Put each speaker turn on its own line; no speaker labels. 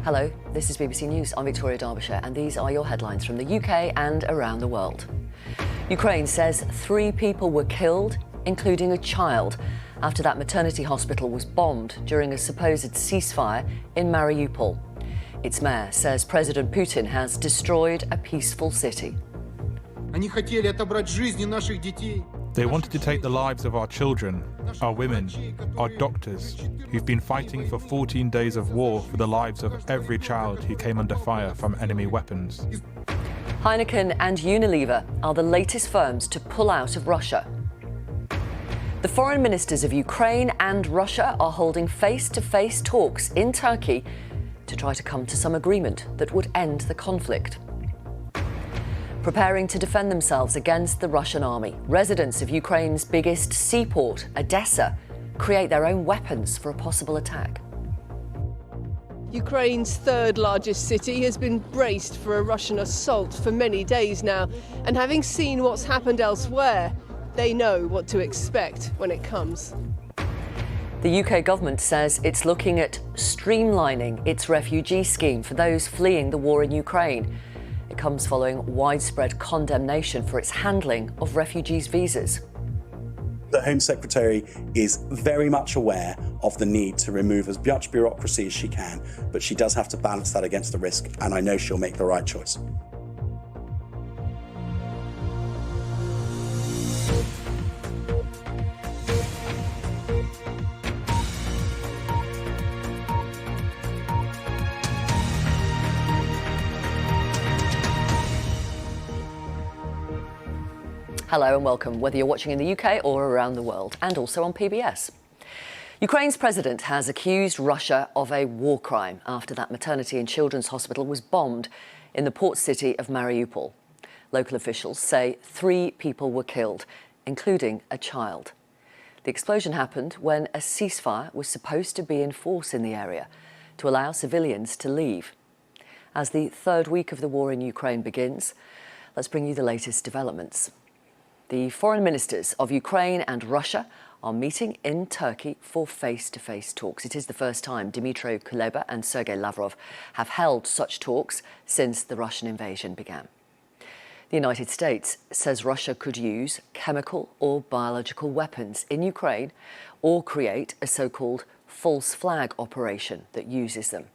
Hello, this is BBC News. I'm Victoria Derbyshire, and these are your headlines from the UK and around the world. Ukraine says 3 people were killed, including a child, after that maternity hospital was bombed during a supposed ceasefire in Mariupol. Its mayor says President Putin has destroyed a peaceful city.
They wanted to take the lives of our children, our women, our doctors, who've been fighting for 14 days of war for the lives of every child who came under fire from enemy weapons.
Heineken and Unilever are the latest firms to pull out of Russia. The foreign ministers of Ukraine and Russia are holding face-to-face talks in Turkey to try to come to some agreement that would end the conflict. Preparing to defend themselves against the Russian army, residents of Ukraine's biggest seaport, Odessa, create their own weapons for a possible attack.
Ukraine's third largest city has been braced for a Russian assault for many days now, and having seen what's happened elsewhere, they know what to expect when it comes.
The UK government says it's looking at streamlining its refugee scheme for those fleeing the war in Ukraine. It comes following widespread condemnation for its handling of refugees' visas.
The Home Secretary is very much aware of the need to remove as much bureaucracy as she can, but she does have to balance that against the risk, and I know she'll make the right choice.
Hello and welcome, whether you're watching in the UK or around the world, and also on PBS. Ukraine's president has accused Russia of a war crime after that maternity and children's hospital was bombed in the port city of Mariupol. Local officials say 3 people were killed, including a child. The explosion happened when a ceasefire was supposed to be in force in the area to allow civilians to leave. As the 3rd week of the war in Ukraine begins, let's bring you the latest developments. The foreign ministers of Ukraine and Russia are meeting in Turkey for face-to-face talks. It is the first time Dmytro Kuleba and Sergei Lavrov have held such talks since the Russian invasion began. The United States says Russia could use chemical or biological weapons in Ukraine or create a so-called false flag operation that uses them.